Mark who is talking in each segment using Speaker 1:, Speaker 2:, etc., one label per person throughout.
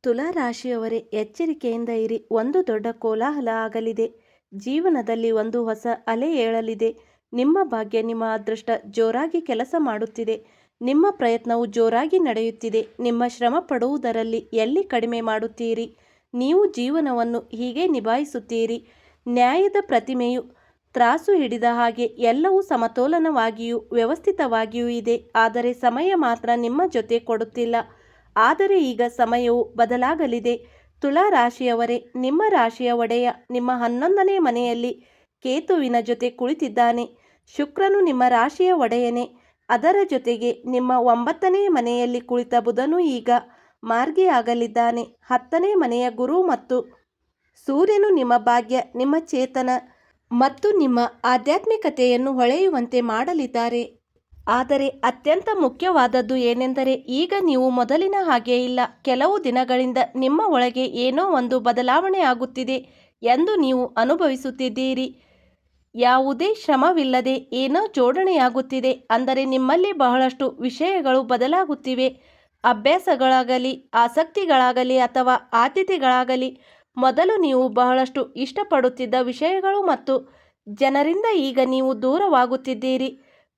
Speaker 1: ತುಲಾ ರಾಶಿಯವರೇ, ಎಚ್ಚರಿಕೆಯಿಂದ ಇರಿ. ಒಂದು ದೊಡ್ಡ ಕೋಲಾಹಲ ಆಗಲಿದೆ. ಜೀವನದಲ್ಲಿ ಒಂದು ಹೊಸ ಅಲೆ ಏಳಲಿದೆ. ನಿಮ್ಮ ಭಾಗ್ಯ, ನಿಮ್ಮ ಅದೃಷ್ಟ ಜೋರಾಗಿ ಕೆಲಸ ಮಾಡುತ್ತಿದೆ. ನಿಮ್ಮ ಪ್ರಯತ್ನವು ಜೋರಾಗಿ ನಡೆಯುತ್ತಿದೆ. ನಿಮ್ಮ ಶ್ರಮ ಪಡುವುದರಲ್ಲಿ ಎಲ್ಲಿ ಕಡಿಮೆ ಮಾಡುತ್ತೀರಿ? ನೀವು ಜೀವನವನ್ನು ಹೀಗೆ ನಿಭಾಯಿಸುತ್ತೀರಿ. ನ್ಯಾಯದ ಪ್ರತಿಮೆಯು ತ್ರಾಸು ಹಿಡಿದ ಹಾಗೆ ಎಲ್ಲವೂ ಸಮತೋಲನವಾಗಿಯೂ ವ್ಯವಸ್ಥಿತವಾಗಿಯೂ ಇದೆ. ಆದರೆ ಸಮಯ ಮಾತ್ರ ನಿಮ್ಮ ಜೊತೆ ಕೊಡುತ್ತಿಲ್ಲ. ಆದರೆ ಈಗ ಸಮಯವು ಬದಲಾಗಲಿದೆ. ತುಲಾ ರಾಶಿಯವರೇ, ನಿಮ್ಮ ರಾಶಿಯ ಒಡೆಯ ನಿಮ್ಮ 11ನೇ ಮನೆಯಲ್ಲಿ ಕೇತುವಿನ ಜೊತೆ ಕುಳಿತಿದ್ದಾನೆ. ಶುಕ್ರನು ನಿಮ್ಮ ರಾಶಿಯ ಒಡೆಯನೇ. ಅದರ ಜೊತೆಗೆ ನಿಮ್ಮ 9ನೇ ಮನೆಯಲ್ಲಿ ಕುಳಿತ ಬುಧನು ಈಗ ಮಾರ್ಗಿಯಾಗಲಿದ್ದಾನೆ. 10ನೇ ಮನೆಯ ಗುರು ಮತ್ತು ಸೂರ್ಯನು ನಿಮ್ಮ ಭಾಗ್ಯ, ನಿಮ್ಮ ಚೇತನ ಮತ್ತು ನಿಮ್ಮ ಆಧ್ಯಾತ್ಮಿಕತೆಯನ್ನು ಹೊಳೆಯುವಂತೆ ಮಾಡಲಿದ್ದಾರೆ. ಆದರೆ ಅತ್ಯಂತ ಮುಖ್ಯವಾದದ್ದು ಏನೆಂದರೆ, ಈಗ ನೀವು ಮೊದಲಿನ ಹಾಗೆ ಇಲ್ಲ. ಕೆಲವು ದಿನಗಳಿಂದ ನಿಮ್ಮ ಒಳಗೆ ಏನೋ ಒಂದು ಬದಲಾವಣೆ ಆಗುತ್ತಿದೆ ಎಂದು ನೀವು ಅನುಭವಿಸುತ್ತಿದ್ದೀರಿ. ಯಾವುದೇ ಶ್ರಮವಿಲ್ಲದೆ ಏನೋ ಜೋಡಣೆಯಾಗುತ್ತಿದೆ. ಅಂದರೆ ನಿಮ್ಮಲ್ಲಿ ಬಹಳಷ್ಟು ವಿಷಯಗಳು ಬದಲಾಗುತ್ತಿವೆ. ಅಭ್ಯಾಸಗಳಾಗಲಿ, ಆಸಕ್ತಿಗಳಾಗಲಿ ಅಥವಾ ಆದ್ಯತೆಗಳಾಗಲಿ. ಮೊದಲು ನೀವು ಬಹಳಷ್ಟು ಇಷ್ಟಪಡುತ್ತಿದ್ದ ವಿಷಯಗಳು ಮತ್ತು ಜನರಿಂದ ಈಗ ನೀವು ದೂರವಾಗುತ್ತಿದ್ದೀರಿ.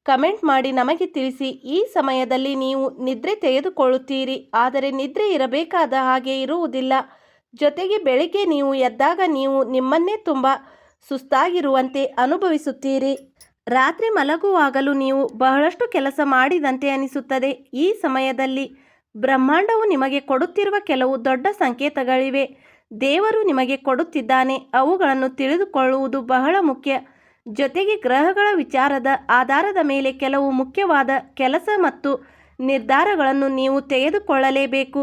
Speaker 1: ಕಮೆಂಟ್ ಮಾಡಿ ನಮಗೆ ತಿಳಿಸಿ. ಈ ಸಮಯದಲ್ಲಿ ನೀವು ನಿದ್ರೆ ತೆಗೆದುಕೊಳ್ಳುತ್ತೀರಿ, ಆದರೆ ನಿದ್ರೆ ಇರಬೇಕಾದ ಹಾಗೆ ಇರುವುದಿಲ್ಲ. ಜೊತೆಗೆ ಬೆಳಿಗ್ಗೆ ನೀವು ಎದ್ದಾಗ ನೀವು ನಿಮ್ಮನ್ನೇ ತುಂಬ ಸುಸ್ತಾಗಿರುವಂತೆ ಅನುಭವಿಸುತ್ತೀರಿ. ರಾತ್ರಿ ಮಲಗುವಾಗಲೂ ನೀವು ಬಹಳಷ್ಟು ಕೆಲಸ ಮಾಡಿದಂತೆ ಅನಿಸುತ್ತದೆ. ಈ ಸಮಯದಲ್ಲಿ ಬ್ರಹ್ಮಾಂಡವು ನಿಮಗೆ ಕೊಡುತ್ತಿರುವ ಕೆಲವು ದೊಡ್ಡ ಸಂಕೇತಗಳಿವೆ. ದೇವರು ನಿಮಗೆ ಕೊಡುತ್ತಿದ್ದಾನೆ. ಅವುಗಳನ್ನು ತಿಳಿದುಕೊಳ್ಳುವುದು ಬಹಳ ಮುಖ್ಯ. ಜೊತೆಗೆ ಗ್ರಹಗಳ ವಿಚಾರದ ಆಧಾರದ ಮೇಲೆ ಕೆಲವು ಮುಖ್ಯವಾದ ಕೆಲಸ ಮತ್ತು ನಿರ್ಧಾರಗಳನ್ನು ನೀವು ತೆಗೆದುಕೊಳ್ಳಲೇಬೇಕು.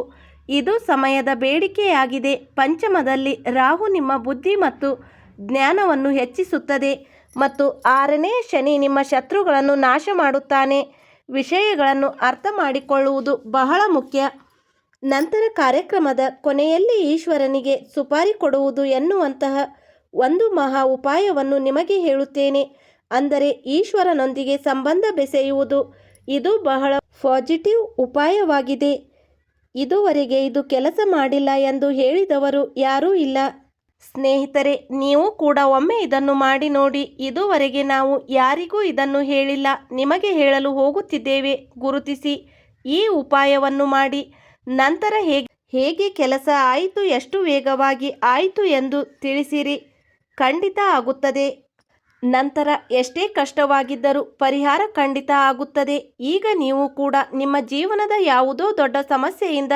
Speaker 1: ಇದು ಸಮಯದ ಬೇಡಿಕೆಯಾಗಿದೆ. ಪಂಚಮದಲ್ಲಿ ರಾಹು ನಿಮ್ಮ ಬುದ್ಧಿ ಮತ್ತು ಜ್ಞಾನವನ್ನು ಹೆಚ್ಚಿಸುತ್ತದೆ ಮತ್ತು 6ನೇ ಶನಿ ನಿಮ್ಮ ಶತ್ರುಗಳನ್ನು ನಾಶ ಮಾಡುತ್ತಾನೆ. ವಿಷಯಗಳನ್ನು ಅರ್ಥ ಮಾಡಿಕೊಳ್ಳುವುದು ಬಹಳ ಮುಖ್ಯ. ನಂತರ ಕಾರ್ಯಕ್ರಮದ ಕೊನೆಯಲ್ಲಿ ಈಶ್ವರನಿಗೆ ಸುಪಾರಿ ಕೊಡುವುದು ಎನ್ನುವಂತಹ ಒಂದು ಮಹಾ ಉಪಾಯವನ್ನು ನಿಮಗೆ ಹೇಳುತ್ತೇನೆ. ಅಂದರೆ ಈಶ್ವರನೊಂದಿಗೆ ಸಂಬಂಧ ಬೆಸೆಯುವುದು. ಇದು ಬಹಳ ಪಾಸಿಟಿವ್ ಉಪಾಯವಾಗಿದೆ. ಇದುವರೆಗೆ ಇದು ಕೆಲಸ ಮಾಡಿಲ್ಲ ಎಂದು ಹೇಳಿದವರು ಯಾರೂ ಇಲ್ಲ. ಸ್ನೇಹಿತರೆ, ನೀವು ಕೂಡ ಒಮ್ಮೆ ಇದನ್ನು ಮಾಡಿ ನೋಡಿ. ಇದುವರೆಗೆ ನಾವು ಯಾರಿಗೂ ಇದನ್ನು ಹೇಳಿಲ್ಲ. ನಿಮಗೆ ಹೇಳಲು ಹೋಗುತ್ತಿದ್ದೇವೆ. ಗುರುತಿಸಿ ಈ ಉಪಾಯವನ್ನು ಮಾಡಿ. ನಂತರ ಹೇಗೆ ಕೆಲಸ ಆಯಿತು, ಎಷ್ಟು ವೇಗವಾಗಿ ಆಯಿತು ಎಂದು ತಿಳಿಸಿರಿ. ಖಂಡಿತ ಆಗುತ್ತದೆ. ನಂತರ ಎಷ್ಟೇ ಕಷ್ಟವಾಗಿದ್ದರೂ ಪರಿಹಾರ ಖಂಡಿತ ಆಗುತ್ತದೆ. ಈಗ ನೀವು ಕೂಡ ನಿಮ್ಮ ಜೀವನದ ಯಾವುದೋ ದೊಡ್ಡ ಸಮಸ್ಯೆಯಿಂದ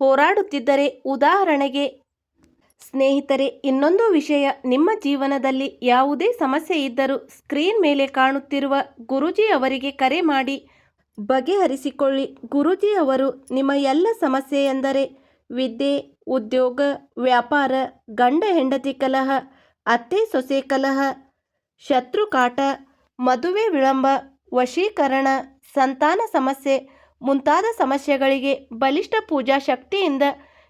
Speaker 1: ಹೋರಾಡುತ್ತಿದ್ದರೆ, ಉದಾಹರಣೆಗೆ ಸ್ನೇಹಿತರೆ, ಇನ್ನೊಂದು ವಿಷಯ, ನಿಮ್ಮ ಜೀವನದಲ್ಲಿ ಯಾವುದೇ ಸಮಸ್ಯೆ ಇದ್ದರೂ ಸ್ಕ್ರೀನ್ ಮೇಲೆ ಕಾಣುತ್ತಿರುವ ಗುರೂಜಿ ಅವರಿಗೆ ಕರೆ ಮಾಡಿ ಬಗೆಹರಿಸಿಕೊಳ್ಳಿ. ಗುರೂಜಿ ಅವರು ನಿಮ್ಮ ಎಲ್ಲ ಸಮಸ್ಯೆ ಎಂದರೆ ವಿದ್ಯೆ, ಉದ್ಯೋಗ, ವ್ಯಾಪಾರ, ಗಂಡ ಹೆಂಡತಿ ಕಲಹ, ಅತ್ತೆ ಸೊಸೆ ಕಲಹ, ಶತ್ರುಕಾಟ, ಮದುವೆ ವಿಳಂಬ, ವಶೀಕರಣ, ಸಂತಾನ ಸಮಸ್ಯೆ ಮುಂತಾದ ಸಮಸ್ಯೆಗಳಿಗೆ ಬಲಿಷ್ಠ ಪೂಜಾ ಶಕ್ತಿಯಿಂದ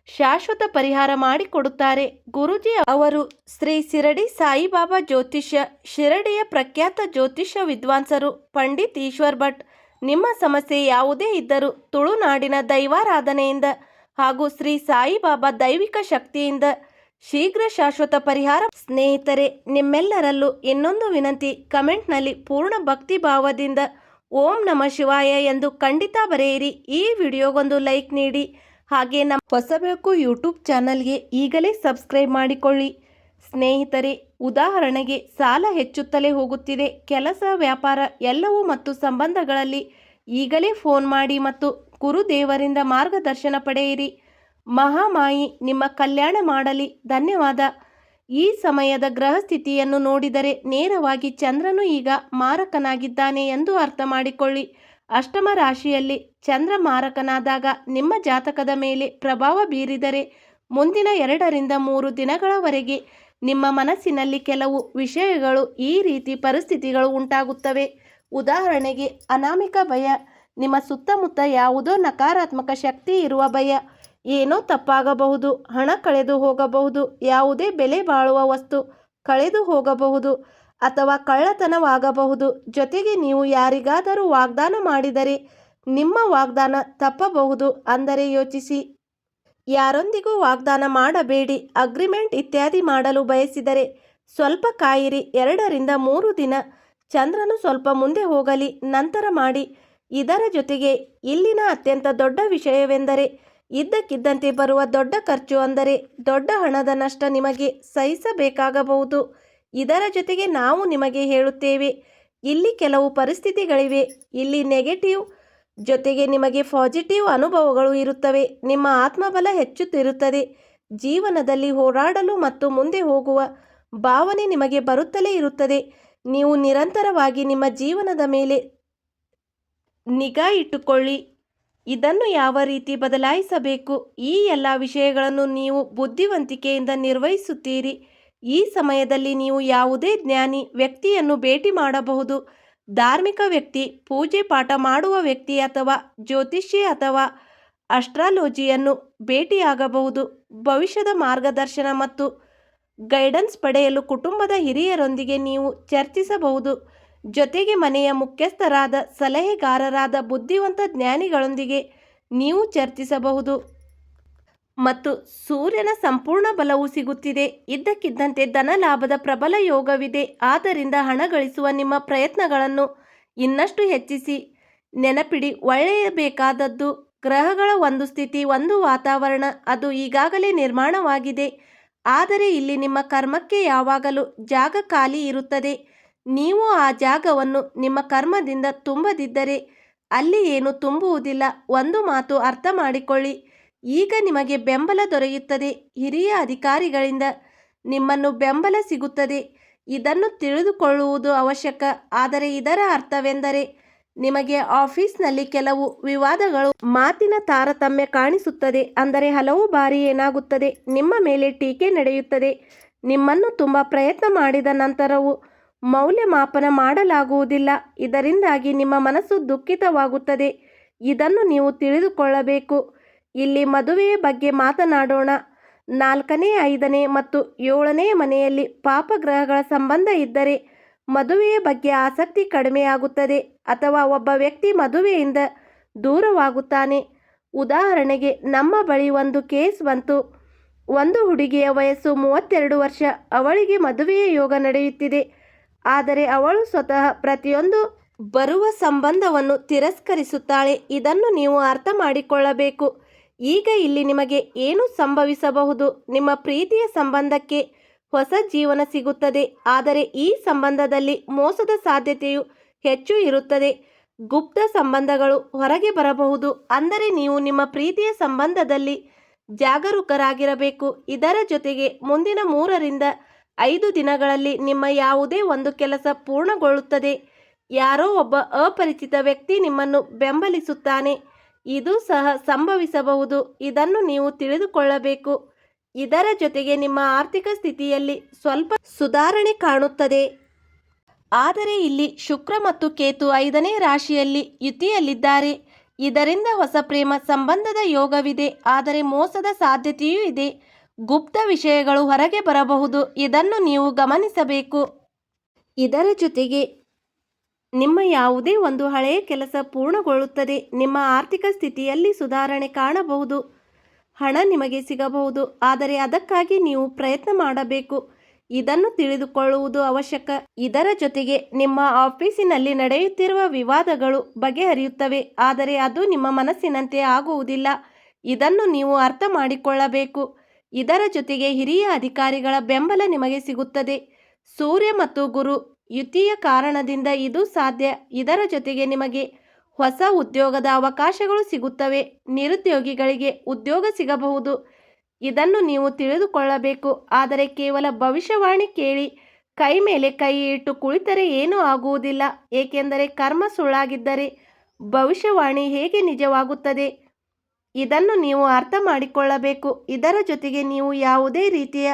Speaker 1: ಶಾಶ್ವತ ಪರಿಹಾರ ಮಾಡಿಕೊಡುತ್ತಾರೆ. ಗುರೂಜಿ ಅವರು ಶ್ರೀ ಶಿರಡಿ ಸಾಯಿಬಾಬಾ ಜ್ಯೋತಿಷ್ಯ, ಶಿರಡಿಯ ಪ್ರಖ್ಯಾತ ಜ್ಯೋತಿಷ್ಯ ವಿದ್ವಾಂಸರು ಪಂಡಿತ್ ಈಶ್ವರ್ ಭಟ್. ನಿಮ್ಮ ಸಮಸ್ಯೆ ಯಾವುದೇ ಇದ್ದರೂ ತುಳುನಾಡಿನ ದೈವಾರಾಧನೆಯಿಂದ ಹಾಗೂ ಶ್ರೀ ಸಾಯಿಬಾಬಾ ದೈವಿಕ ಶಕ್ತಿಯಿಂದ ಶೀಘ್ರ ಶಾಶ್ವತ ಪರಿಹಾರ. ಸ್ನೇಹಿತರೆ, ನಿಮ್ಮೆಲ್ಲರಲ್ಲೂ ಇನ್ನೊಂದು ವಿನಂತಿ, ಕಮೆಂಟ್ನಲ್ಲಿ ಪೂರ್ಣ ಭಕ್ತಿ ಭಾವದಿಂದ ಓಂ ನಮಃ ಶಿವಾಯ ಎಂದು ಖಂಡಿತ ಬರೆಯಿರಿ. ಈ ವಿಡಿಯೋಗೊಂದು ಲೈಕ್ ನೀಡಿ. ಹಾಗೆ ನಮ್ಮ ಹೊಸ ಬೆಳಕು ಯೂಟ್ಯೂಬ್ ಚಾನಲ್ಗೆ ಈಗಲೇ ಸಬ್ಸ್ಕ್ರೈಬ್ ಮಾಡಿಕೊಳ್ಳಿ. ಸ್ನೇಹಿತರೆ, ಉದಾಹರಣೆಗೆ ಸಾಲ ಹೆಚ್ಚುತ್ತಲೇ ಹೋಗುತ್ತಿದೆ. ಕೆಲಸ, ವ್ಯಾಪಾರ ಎಲ್ಲವೂ ಮತ್ತು ಸಂಬಂಧಗಳಲ್ಲಿ ಈಗಲೇ ಫೋನ್ ಮಾಡಿ ಮತ್ತು ಗುರುದೇವರಿಂದ ಮಾರ್ಗದರ್ಶನ ಪಡೆಯಿರಿ. ಮಹಾಮಾಯಿ ನಿಮ್ಮ ಕಲ್ಯಾಣ ಮಾಡಲಿ. ಧನ್ಯವಾದ. ಈ ಸಮಯದ ಗ್ರಹ ಸ್ಥಿತಿಯನ್ನು ನೋಡಿದರೆ ನೇರವಾಗಿ ಚಂದ್ರನು ಈಗ ಮಾರಕನಾಗಿದ್ದಾನೆ ಎಂದು ಅರ್ಥ ಮಾಡಿಕೊಳ್ಳಿ. ಅಷ್ಟಮ ರಾಶಿಯಲ್ಲಿ ಚಂದ್ರ ಮಾರಕನಾದಾಗ ನಿಮ್ಮ ಜಾತಕದ ಮೇಲೆ ಪ್ರಭಾವ ಬೀರಿದರೆ ಮುಂದಿನ 2 ರಿಂದ 3 ದಿನಗಳವರೆಗೆ ನಿಮ್ಮ ಮನಸ್ಸಿನಲ್ಲಿ ಕೆಲವು ವಿಷಯಗಳು, ಈ ರೀತಿ ಪರಿಸ್ಥಿತಿಗಳು ಉಂಟಾಗುತ್ತವೆ. ಉದಾಹರಣೆಗೆ ಅನಾಮಿಕ ಭಯ, ನಿಮ್ಮ ಸುತ್ತಮುತ್ತ ಯಾವುದೋ ನಕಾರಾತ್ಮಕ ಶಕ್ತಿ ಇರುವ ಭಯ, ಏನೋ ತಪ್ಪಾಗಬಹುದು, ಹಣ ಕಳೆದು ಹೋಗಬಹುದು, ಯಾವುದೇ ಬೆಲೆ ಬಾಳುವ ವಸ್ತು ಕಳೆದು ಹೋಗಬಹುದು ಅಥವಾ ಕಳ್ಳತನವಾಗಬಹುದು. ಜೊತೆಗೆ ನೀವು ಯಾರಿಗಾದರೂ ವಾಗ್ದಾನ ಮಾಡಿದರೆ ನಿಮ್ಮ ವಾಗ್ದಾನ ತಪ್ಪಬಹುದು. ಅಂದರೆ ಯೋಚಿಸಿ. ಯಾರೊಂದಿಗೂ ವಾಗ್ದಾನ ಮಾಡಬೇಡಿ. ಅಗ್ರಿಮೆಂಟ್ ಇತ್ಯಾದಿ ಮಾಡಲು ಬಯಸಿದರೆ ಸ್ವಲ್ಪ ಕಾಯಿರಿ. 2 ರಿಂದ 3 ದಿನ ಚಂದ್ರನು ಸ್ವಲ್ಪ ಮುಂದೆ ಹೋಗಲಿ, ನಂತರ ಮಾಡಿ. ಇದರ ಜೊತೆಗೆ ಇಲ್ಲಿನ ಅತ್ಯಂತ ದೊಡ್ಡ ವಿಷಯವೆಂದರೆ ಇದ್ದಕ್ಕಿದ್ದಂತೆ ಬರುವ ದೊಡ್ಡ ಖರ್ಚು, ಅಂದರೆ ದೊಡ್ಡ ಹಣದ ನಷ್ಟ ನಿಮಗೆ ಸಹಿಸಬೇಕಾಗಬಹುದು. ಇದರ ಜೊತೆಗೆ ನಾವು ನಿಮಗೆ ಹೇಳುತ್ತೇವೆ, ಇಲ್ಲಿ ಕೆಲವು ಪರಿಸ್ಥಿತಿಗಳಿವೆ. ಇಲ್ಲಿ ನೆಗೆಟಿವ್ ಜೊತೆಗೆ ನಿಮಗೆ ಪಾಸಿಟಿವ್ ಅನುಭವಗಳು ಇರುತ್ತವೆ. ನಿಮ್ಮ ಆತ್ಮಬಲ ಹೆಚ್ಚುತ್ತಿರುತ್ತದೆ. ಜೀವನದಲ್ಲಿ ಹೋರಾಡಲು ಮತ್ತು ಮುಂದೆ ಹೋಗುವ ಭಾವನೆ ನಿಮಗೆ ಬರುತ್ತಲೇ ಇರುತ್ತದೆ. ನೀವು ನಿರಂತರವಾಗಿ ನಿಮ್ಮ ಜೀವನದ ಮೇಲೆ ನಿಗಾ ಇಟ್ಟುಕೊಳ್ಳಿ. ಇದನ್ನು ಯಾವ ರೀತಿ ಬದಲಾಯಿಸಬೇಕು, ಈ ಎಲ್ಲ ವಿಷಯಗಳನ್ನು ನೀವು ಬುದ್ಧಿವಂತಿಕೆಯಿಂದ ನಿರ್ವಹಿಸುತ್ತೀರಿ. ಈ ಸಮಯದಲ್ಲಿ ನೀವು ಯಾವುದೇ ಜ್ಞಾನಿ ವ್ಯಕ್ತಿಯನ್ನು ಭೇಟಿ ಮಾಡಬಹುದು. ಧಾರ್ಮಿಕ ವ್ಯಕ್ತಿ, ಪೂಜೆ ಪಾಠ ಮಾಡುವ ವ್ಯಕ್ತಿ ಅಥವಾ ಜ್ಯೋತಿಷಿ ಅಥವಾ ಅಸ್ಟ್ರಾಲಜಿಯನ್ನು ಭೇಟಿಯಾಗಬಹುದು. ಭವಿಷ್ಯದ ಮಾರ್ಗದರ್ಶನ ಮತ್ತು ಗೈಡೆನ್ಸ್ ಪಡೆಯಲು ಕುಟುಂಬದ ಹಿರಿಯರೊಂದಿಗೆ ನೀವು ಚರ್ಚಿಸಬಹುದು. ಜೊತೆಗೆ ಮನೆಯ ಮುಖ್ಯಸ್ಥರಾದ ಸಲಹೆಗಾರರಾದ ಬುದ್ಧಿವಂತ ಜ್ಞಾನಿಗಳೊಂದಿಗೆ ನೀವು ಚರ್ಚಿಸಬಹುದು. ಮತ್ತು ಸೂರ್ಯನ ಸಂಪೂರ್ಣ ಬಲವು ಸಿಗುತ್ತಿದೆ. ಇದ್ದಕ್ಕಿದ್ದಂತೆ ಧನ ಲಾಭದ ಪ್ರಬಲ ಯೋಗವಿದೆ. ಆದ್ದರಿಂದ ಹಣ ಗಳಿಸುವ ನಿಮ್ಮ ಪ್ರಯತ್ನಗಳನ್ನು ಇನ್ನಷ್ಟು ಹೆಚ್ಚಿಸಿ. ನೆನಪಿಡಿ, ಒಳ್ಳೆಯಬೇಕಾದದ್ದು ಗ್ರಹಗಳ ಒಂದು ಸ್ಥಿತಿ, ಒಂದು ವಾತಾವರಣ, ಅದು ಈಗಾಗಲೇ ನಿರ್ಮಾಣವಾಗಿದೆ. ಆದರೆ ಇಲ್ಲಿ ನಿಮ್ಮ ಕರ್ಮಕ್ಕೆ ಯಾವಾಗಲೂ ಜಾಗ ಖಾಲಿ ಇರುತ್ತದೆ. ನೀವು ಆ ಜಾಗವನ್ನು ನಿಮ್ಮ ಕರ್ಮದಿಂದ ತುಂಬದಿದ್ದರೆ ಅಲ್ಲಿ ಏನು ತುಂಬುವುದಿಲ್ಲ. ಒಂದು ಮಾತು ಅರ್ಥ ಮಾಡಿಕೊಳ್ಳಿ, ಈಗ ನಿಮಗೆ ಬೆಂಬಲ ದೊರೆಯುತ್ತದೆ. ಹಿರಿಯ ಅಧಿಕಾರಿಗಳಿಂದ ನಿಮ್ಮನ್ನು ಬೆಂಬಲ ಸಿಗುತ್ತದೆ. ಇದನ್ನು ತಿಳಿದುಕೊಳ್ಳುವುದು ಅವಶ್ಯಕ. ಆದರೆ ಇದರ ಅರ್ಥವೆಂದರೆ ನಿಮಗೆ ಆಫೀಸ್ನಲ್ಲಿ ಕೆಲವು ವಿವಾದಗಳು, ಮಾತಿನ ತಾರತಮ್ಯ ಕಾಣಿಸುತ್ತದೆ. ಅಂದರೆ ಹಲವು ಬಾರಿ ಏನಾಗುತ್ತದೆ, ನಿಮ್ಮ ಮೇಲೆ ಟೀಕೆ ನಡೆಯುತ್ತದೆ. ನಿಮ್ಮನ್ನು ತುಂಬ ಪ್ರಯತ್ನ ಮಾಡಿದ ನಂತರವೂ ಮೌಲ್ಯಮಾಪನ ಮಾಡಲಾಗುವುದಿಲ್ಲ. ಇದರಿಂದಾಗಿ ನಿಮ್ಮ ಮನಸ್ಸು ದುಃಖಿತವಾಗುತ್ತದೆ. ಇದನ್ನು ನೀವು ತಿಳಿದುಕೊಳ್ಳಬೇಕು. ಇಲ್ಲಿ ಮದುವೆಯ ಬಗ್ಗೆ ಮಾತನಾಡೋಣ. 4ನೇ, 5ನೇ ಮತ್ತು 7ನೇ ಮನೆಯಲ್ಲಿ ಪಾಪಗ್ರಹಗಳ ಸಂಬಂಧ ಇದ್ದರೆ ಮದುವೆಯ ಬಗ್ಗೆ ಆಸಕ್ತಿ ಕಡಿಮೆಯಾಗುತ್ತದೆ ಅಥವಾ ಒಬ್ಬ ವ್ಯಕ್ತಿ ಮದುವೆಯಿಂದ ದೂರವಾಗುತ್ತಾನೆ. ಉದಾಹರಣೆಗೆ, ನಮ್ಮ ಬಳಿ ಒಂದು ಕೇಸ್ ಬಂತು. ಒಂದು ಹುಡುಗಿಯ ವಯಸ್ಸು 32 ವರ್ಷ. ಅವಳಿಗೆ ಮದುವೆಯ ಯೋಗ ನಡೆಯುತ್ತಿದೆ. ಆದರೆ ಅವಳು ಸ್ವತಃ ಪ್ರತಿಯೊಂದು ಬರುವ ಸಂಬಂಧವನ್ನು ತಿರಸ್ಕರಿಸುತ್ತಾಳೆ. ಇದನ್ನು ನೀವು ಅರ್ಥ ಮಾಡಿಕೊಳ್ಳಬೇಕು. ಈಗ ಇಲ್ಲಿ ನಿಮಗೆ ಏನು ಸಂಭವಿಸಬಹುದು, ನಿಮ್ಮ ಪ್ರೀತಿಯ ಸಂಬಂಧಕ್ಕೆ ಹೊಸ ಜೀವನ ಸಿಗುತ್ತದೆ. ಆದರೆ ಈ ಸಂಬಂಧದಲ್ಲಿ ಮೋಸದ ಸಾಧ್ಯತೆಯು ಹೆಚ್ಚು ಇರುತ್ತದೆ. ಗುಪ್ತ ಸಂಬಂಧಗಳು ಹೊರಗೆ ಬರಬಹುದು. ಅಂದರೆ ನೀವು ನಿಮ್ಮ ಪ್ರೀತಿಯ ಸಂಬಂಧದಲ್ಲಿ ಜಾಗರೂಕರಾಗಿರಬೇಕು. ಇದರ ಜೊತೆಗೆ ಮುಂದಿನ 3 ರಿಂದ 5 ದಿನಗಳಲ್ಲಿ ನಿಮ್ಮ ಯಾವುದೇ ಒಂದು ಕೆಲಸ ಪೂರ್ಣಗೊಳ್ಳುತ್ತದೆ. ಯಾರೋ ಒಬ್ಬ ಅಪರಿಚಿತ ವ್ಯಕ್ತಿ ನಿಮ್ಮನ್ನು ಬೆಂಬಲಿಸುತ್ತಾನೆ. ಇದು ಸಹ ಸಂಭವಿಸಬಹುದು. ಇದನ್ನು ನೀವು ತಿಳಿದುಕೊಳ್ಳಬೇಕು. ಇದರ ಜೊತೆಗೆ ನಿಮ್ಮ ಆರ್ಥಿಕ ಸ್ಥಿತಿಯಲ್ಲಿ ಸ್ವಲ್ಪ ಸುಧಾರಣೆ ಕಾಣುತ್ತದೆ. ಆದರೆ ಇಲ್ಲಿ ಶುಕ್ರ ಮತ್ತು ಕೇತು 5ನೇ ರಾಶಿಯಲ್ಲಿ ಯುತಿಯಲ್ಲಿದ್ದಾರೆ. ಇದರಿಂದ ಹೊಸ ಪ್ರೇಮ ಸಂಬಂಧದ ಯೋಗವಿದೆ. ಆದರೆ ಮೋಸದ ಸಾಧ್ಯತೆಯೂ ಇದೆ. ಗುಪ್ತ ವಿಷಯಗಳು ಹೊರಗೆ ಬರಬಹುದು. ಇದನ್ನು ನೀವು ಗಮನಿಸಬೇಕು. ಇದರ ಜೊತೆಗೆ ನಿಮ್ಮ ಯಾವುದೇ ಒಂದು ಹಳೆಯ ಕೆಲಸ ಪೂರ್ಣಗೊಳ್ಳುತ್ತದೆ. ನಿಮ್ಮ ಆರ್ಥಿಕ ಸ್ಥಿತಿಯಲ್ಲಿ ಸುಧಾರಣೆ ಕಾಣಬಹುದು. ಹಣ ನಿಮಗೆ ಸಿಗಬಹುದು. ಆದರೆ ಅದಕ್ಕಾಗಿ ನೀವು ಪ್ರಯತ್ನ ಮಾಡಬೇಕು. ಇದನ್ನು ತಿಳಿದುಕೊಳ್ಳುವುದು ಅವಶ್ಯಕ. ಇದರ ಜೊತೆಗೆ ನಿಮ್ಮ ಆಫೀಸಿನಲ್ಲಿ ನಡೆಯುತ್ತಿರುವ ವಿವಾದಗಳು ಬಗೆಹರಿಯುತ್ತವೆ. ಆದರೆ ಅದು ನಿಮ್ಮ ಮನಸ್ಸಿನಂತೆ ಆಗುವುದಿಲ್ಲ. ಇದನ್ನು ನೀವು ಅರ್ಥ ಮಾಡಿಕೊಳ್ಳಬೇಕು. ಇದರ ಜೊತೆಗೆ ಹಿರಿಯ ಅಧಿಕಾರಿಗಳ ಬೆಂಬಲ ನಿಮಗೆ ಸಿಗುತ್ತದೆ. ಸೂರ್ಯ ಮತ್ತು ಗುರು ಯುತಿಯ ಕಾರಣದಿಂದ ಇದು ಸಾಧ್ಯ. ಇದರ ಜೊತೆಗೆ ನಿಮಗೆ ಹೊಸ ಉದ್ಯೋಗದ ಅವಕಾಶಗಳು ಸಿಗುತ್ತವೆ. ನಿರುದ್ಯೋಗಿಗಳಿಗೆ ಉದ್ಯೋಗ ಸಿಗಬಹುದು. ಇದನ್ನು ನೀವು ತಿಳಿದುಕೊಳ್ಳಬೇಕು. ಆದರೆ ಕೇವಲ ಭವಿಷ್ಯವಾಣಿ ಕೇಳಿ ಕೈ ಮೇಲೆ ಕೈ ಇಟ್ಟು ಕುಳಿತರೆ ಏನೂ ಆಗುವುದಿಲ್ಲ. ಏಕೆಂದರೆ ಕರ್ಮ ಸುಳ್ಳಾಗಿದ್ದರೆ ಭವಿಷ್ಯವಾಣಿ ಹೇಗೆ ನಿಜವಾಗುತ್ತದೆ? ಇದನ್ನು ನೀವು ಅರ್ಥ ಮಾಡಿಕೊಳ್ಳಬೇಕು. ಇದರ ಜೊತೆಗೆ ನೀವು ಯಾವುದೇ ರೀತಿಯ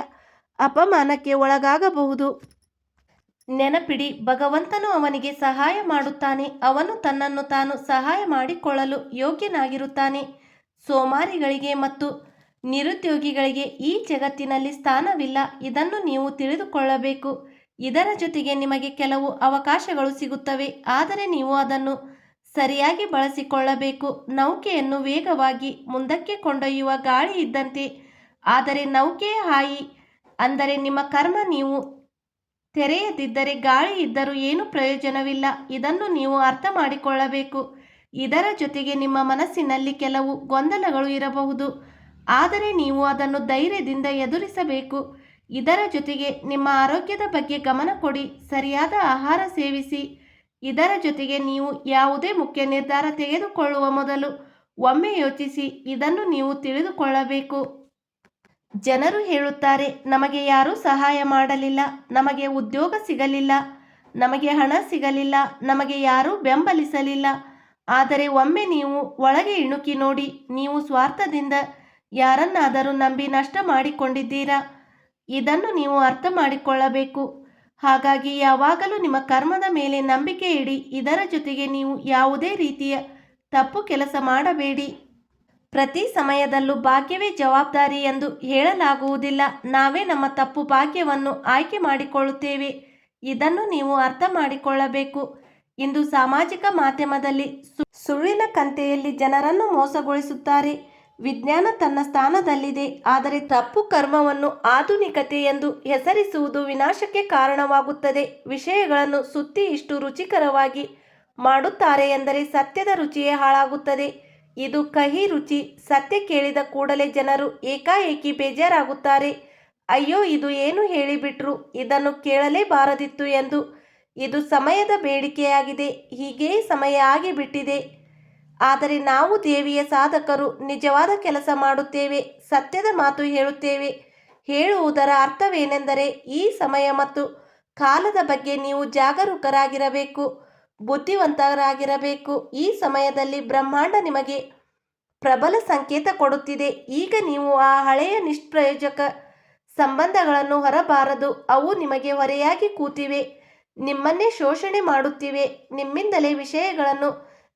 Speaker 1: ಅಪಮಾನಕ್ಕೆ ಒಳಗಾಗಬಹುದು. ನೆನಪಿಡಿ, ಭಗವಂತನು ಅವನಿಗೆ ಸಹಾಯ ಮಾಡುತ್ತಾನೆ. ಅವನು ತನ್ನನ್ನು ತಾನು ಸಹಾಯ ಮಾಡಿಕೊಳ್ಳಲು ಯೋಗ್ಯನಾಗಿರುತ್ತಾನೆ. ಸೋಮಾರಿಗಳಿಗೆ ಮತ್ತು ನಿರುದ್ಯೋಗಿಗಳಿಗೆ ಈ ಜಗತ್ತಿನಲ್ಲಿ ಸ್ಥಾನವಿಲ್ಲ. ಇದನ್ನು ನೀವು ತಿಳಿದುಕೊಳ್ಳಬೇಕು. ಇದರ ಜೊತೆಗೆ ನಿಮಗೆ ಕೆಲವು ಅವಕಾಶಗಳು ಸಿಗುತ್ತವೆ. ಆದರೆ ನೀವು ಅದನ್ನು ಸರಿಯಾಗಿ ಬಳಸಿಕೊಳ್ಳಬೇಕು. ನೌಕೆಯನ್ನು ವೇಗವಾಗಿ ಮುಂದಕ್ಕೆ ಕೊಂಡೊಯ್ಯುವ ಗಾಳಿ ಇದ್ದಂತೆ. ಆದರೆ ನೌಕೆಯ ಹಾಯಿ ಅಂದರೆ ನಿಮ್ಮ ಕರ್ಮ. ನೀವು ತೆರೆಯದಿದ್ದರೆ ಗಾಳಿ ಇದ್ದರೂ ಏನು ಪ್ರಯೋಜನವಿಲ್ಲ. ಇದನ್ನು ನೀವು ಅರ್ಥ ಮಾಡಿಕೊಳ್ಳಬೇಕು. ಇದರ ಜೊತೆಗೆ ನಿಮ್ಮ ಮನಸ್ಸಿನಲ್ಲಿ ಕೆಲವು ಗೊಂದಲಗಳು ಇರಬಹುದು, ಆದರೆ ನೀವು ಅದನ್ನು ಧೈರ್ಯದಿಂದ ಎದುರಿಸಬೇಕು. ಇದರ ಜೊತೆಗೆ ನಿಮ್ಮ ಆರೋಗ್ಯದ ಬಗ್ಗೆ ಗಮನ ಕೊಡಿ, ಸರಿಯಾದ ಆಹಾರ ಸೇವಿಸಿ. ಇದರ ಜೊತೆಗೆ ನೀವು ಯಾವುದೇ ಮುಖ್ಯ ನಿರ್ಧಾರ ತೆಗೆದುಕೊಳ್ಳುವ ಮೊದಲು ಒಮ್ಮೆ ಯೋಚಿಸಿ. ಇದನ್ನು ನೀವು ತಿಳಿದುಕೊಳ್ಳಬೇಕು. ಜನರು ಹೇಳುತ್ತಾರೆ, ನಮಗೆ ಯಾರೂ ಸಹಾಯ ಮಾಡಲಿಲ್ಲ, ನಮಗೆ ಉದ್ಯೋಗ ಸಿಗಲಿಲ್ಲ, ನಮಗೆ ಹಣ ಸಿಗಲಿಲ್ಲ, ನಮಗೆ ಯಾರೂ ಬೆಂಬಲಿಸಲಿಲ್ಲ. ಆದರೆ ಒಮ್ಮೆ ನೀವು ಒಳಗೆ ಇಣುಕಿ ನೋಡಿ, ನೀವು ಸ್ವಾರ್ಥದಿಂದ ಯಾರನ್ನಾದರೂ ನಂಬಿ ನಷ್ಟ ಮಾಡಿಕೊಂಡಿದ್ದೀರಾ. ಇದನ್ನು ನೀವು ಅರ್ಥ ಮಾಡಿಕೊಳ್ಳಬೇಕು. ಹಾಗಾಗಿ ಯಾವಾಗಲೂ ನಿಮ್ಮ ಕರ್ಮದ ಮೇಲೆ ನಂಬಿಕೆ ಇಡಿ. ಇದರ ಜೊತೆಗೆ ನೀವು ಯಾವುದೇ ರೀತಿಯ ತಪ್ಪು ಕೆಲಸ ಮಾಡಬೇಡಿ. ಪ್ರತಿ ಸಮಯದಲ್ಲೂ ಭಾಗ್ಯವೇ ಜವಾಬ್ದಾರಿ ಎಂದು ಹೇಳಲಾಗುವುದಿಲ್ಲ. ನಾವೇ ನಮ್ಮ ತಪ್ಪು ಭಾಗ್ಯವನ್ನು ಆಯ್ಕೆ ಮಾಡಿಕೊಳ್ಳುತ್ತೇವೆ. ಇದನ್ನು ನೀವು ಅರ್ಥ ಮಾಡಿಕೊಳ್ಳಬೇಕು. ಇಂದು ಸಾಮಾಜಿಕ ಮಾಧ್ಯಮದಲ್ಲಿ ಸುಳ್ಳಿನ ಕಂತೆಯಲ್ಲಿ ಜನರನ್ನು ಮೋಸಗೊಳಿಸುತ್ತಾರೆ. ವಿಜ್ಞಾನ ತನ್ನ ಸ್ಥಾನದಲ್ಲಿದೆ, ಆದರೆ ತಪ್ಪು ಕರ್ಮವನ್ನು ಆಧುನಿಕತೆ ಎಂದು ಹೆಸರಿಸುವುದು ವಿನಾಶಕ್ಕೆ ಕಾರಣವಾಗುತ್ತದೆ. ವಿಷಯಗಳನ್ನು ಸುತ್ತಿ ಇಷ್ಟು ರುಚಿಕರವಾಗಿ ಮಾಡುತ್ತಾರೆ ಎಂದರೆ ಸತ್ಯದ ರುಚಿಯೇ ಹಾಳಾಗುತ್ತದೆ. ಇದು ಕಹಿ ರುಚಿ. ಸತ್ಯ ಕೇಳಿದ ಕೂಡಲೇ ಜನರು ಏಕಾಏಕಿ ಬೇಜಾರಾಗುತ್ತಾರೆ. ಅಯ್ಯೋ, ಇದು ಏನು ಹೇಳಿಬಿಟ್ರು, ಇದನ್ನು ಕೇಳಲೇಬಾರದಿತ್ತು ಎಂದು. ಇದು ಸಮಯದ ಬೇಡಿಕೆಯಾಗಿದೆ. ಹೀಗೆಯೇ ಸಮಯ ಆಗಿಬಿಟ್ಟಿದೆ. ಆದರೆ ನಾವು ದೇವಿಯ ಸಾಧಕರು ನಿಜವಾದ ಕೆಲಸ ಮಾಡುತ್ತೇವೆ, ಸತ್ಯದ ಮಾತು ಹೇಳುತ್ತೇವೆ. ಹೇಳುವುದರ ಅರ್ಥವೇನೆಂದರೆ ಈ ಸಮಯ ಮತ್ತು ಕಾಲದ ಬಗ್ಗೆ ನೀವು ಜಾಗರೂಕರಾಗಿರಬೇಕು, ಬುದ್ಧಿವಂತರಾಗಿರಬೇಕು. ಈ ಸಮಯದಲ್ಲಿ ಬ್ರಹ್ಮಾಂಡ ನಿಮಗೆ ಪ್ರಬಲ ಸಂಕೇತ ಕೊಡುತ್ತಿದೆ. ಈಗ ನೀವು ಆ ಹಳೆಯ ನಿಷ್ಪ್ರಯೋಜಕ ಸಂಬಂಧಗಳನ್ನು ಹೊರಬಾರದು. ಅವು ನಿಮಗೆ ಹೊರೆಯಾಗಿ ಕೂತಿವೆ, ನಿಮ್ಮನ್ನೇ ಶೋಷಣೆ ಮಾಡುತ್ತಿವೆ, ನಿಮ್ಮಿಂದಲೇ ವಿಷಯಗಳನ್ನು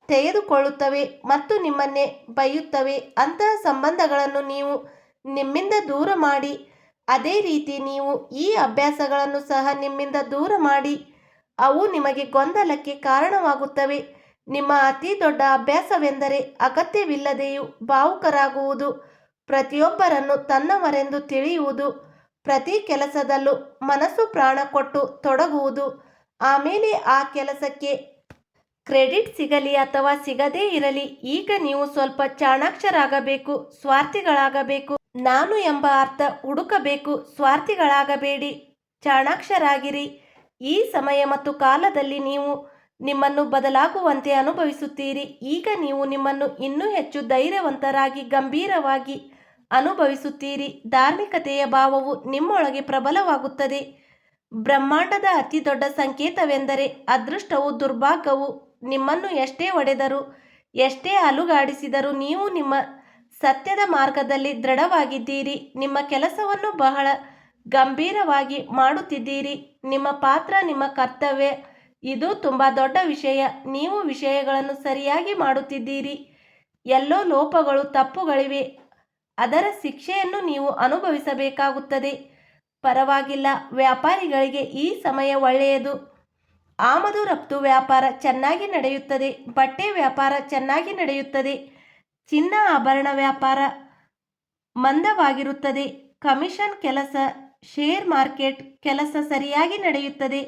Speaker 1: ತೆಗೆದುಕೊಳ್ಳುತ್ತವೆ ಮತ್ತು ನಿಮ್ಮನ್ನೇ ಬೈಯುತ್ತವೆ. ಅಂತಹ ಸಂಬಂಧಗಳನ್ನು ನೀವು ನಿಮ್ಮಿಂದ ದೂರ ಮಾಡಿ. ಅದೇ ರೀತಿ ನೀವು ಈ ಅಭ್ಯಾಸಗಳನ್ನು ಸಹ ನಿಮ್ಮಿಂದ ದೂರ ಮಾಡಿ. ಅವು ನಿಮಗೆ ಗೊಂದಲಕ್ಕೆ ಕಾರಣವಾಗುತ್ತವೆ. ನಿಮ್ಮ ಅತಿ ದೊಡ್ಡ ಅಭ್ಯಾಸವೆಂದರೆ ಅಗತ್ಯವಿಲ್ಲದೆಯೂ ಭಾವುಕರಾಗುವುದು, ಪ್ರತಿಯೊಬ್ಬರನ್ನು ತನ್ನವರೆಂದು ತಿಳಿಯುವುದು, ಪ್ರತಿ ಕೆಲಸದಲ್ಲೂ ಮನಸ್ಸು ಪ್ರಾಣ ಕೊಟ್ಟು ತೊಡಗುವುದು. ಆಮೇಲೆ ಆ ಕೆಲಸಕ್ಕೆ ಕ್ರೆಡಿಟ್ ಸಿಗಲಿ ಅಥವಾ ಸಿಗದೇ ಇರಲಿ. ಈಗ ನೀವು ಸ್ವಲ್ಪ ಚಾಣಾಕ್ಷರಾಗಬೇಕು, ಸ್ವಾರ್ಥಿಗಳಾಗಬೇಕು. ನಾನು ಎಂಬ ಅರ್ಥ ಹುಡುಕಬೇಕು. ಸ್ವಾರ್ಥಿಗಳಾಗಬೇಡಿ, ಚಾಣಾಕ್ಷರಾಗಿರಿ. ಈ ಸಮಯ ಮತ್ತು ಕಾಲದಲ್ಲಿ ನೀವು ನಿಮ್ಮನ್ನು ಬದಲಾಗುವಂತೆ ಅನುಭವಿಸುತ್ತೀರಿ. ಈಗ ನೀವು ನಿಮ್ಮನ್ನು ಇನ್ನೂ ಹೆಚ್ಚು ಧೈರ್ಯವಂತರಾಗಿ ಗಂಭೀರವಾಗಿ ಅನುಭವಿಸುತ್ತೀರಿ. ಧಾರ್ಮಿಕತೆಯ ಭಾವವು ನಿಮ್ಮೊಳಗೆ ಪ್ರಬಲವಾಗುತ್ತದೆ. ಬ್ರಹ್ಮಾಂಡದ ಅತಿ ದೊಡ್ಡ ಸಂಕೇತವೆಂದರೆ ಅದೃಷ್ಟವು ದುರ್ಭಾಗ್ಯವು. ನಿಮ್ಮನ್ನು ಎಷ್ಟೇ ಒಡೆದರೂ, ಎಷ್ಟೇ ಅಲುಗಾಡಿಸಿದರೂ ನೀವು ನಿಮ್ಮ ಸತ್ಯದ ಮಾರ್ಗದಲ್ಲಿ ದೃಢವಾಗಿದ್ದೀರಿ. ನಿಮ್ಮ ಕೆಲಸವನ್ನು ಬಹಳ ಗಂಭೀರವಾಗಿ ಮಾಡುತ್ತಿದ್ದೀರಿ. ನಿಮ್ಮ ಪಾತ್ರ, ನಿಮ್ಮ ಕರ್ತವ್ಯ, ಇದು ತುಂಬ ದೊಡ್ಡ ವಿಷಯ. ನೀವು ವಿಷಯಗಳನ್ನು ಸರಿಯಾಗಿ ಮಾಡುತ್ತಿದ್ದೀರಿ. ಎಲ್ಲೋ ಲೋಪಗಳು, ತಪ್ಪುಗಳಿವೆ. ಅದರ ಶಿಕ್ಷೆಯನ್ನು ನೀವು ಅನುಭವಿಸಬೇಕಾಗುತ್ತದೆ. ಪರವಾಗಿಲ್ಲ, ವ್ಯಾಪಾರಿಗಳಿಗೆ ಈ ಸಮಯ ಒಳ್ಳೆಯದು. ಆಮದು ರಫ್ತು ವ್ಯಾಪಾರ ಚೆನ್ನಾಗಿ ನಡೆಯುತ್ತದೆ. ಬಟ್ಟೆ ವ್ಯಾಪಾರ ಚೆನ್ನಾಗಿ ನಡೆಯುತ್ತದೆ. ಚಿನ್ನ ಆಭರಣ ವ್ಯಾಪಾರ ಮಂದವಾಗಿರುತ್ತದೆ. ಕಮಿಷನ್ ಕೆಲಸ, ಶೇರ್ ಮಾರ್ಕೆಟ್ ಕೆಲಸ ಸರಿಯಾಗಿ ನಡೆಯುತ್ತದೆ.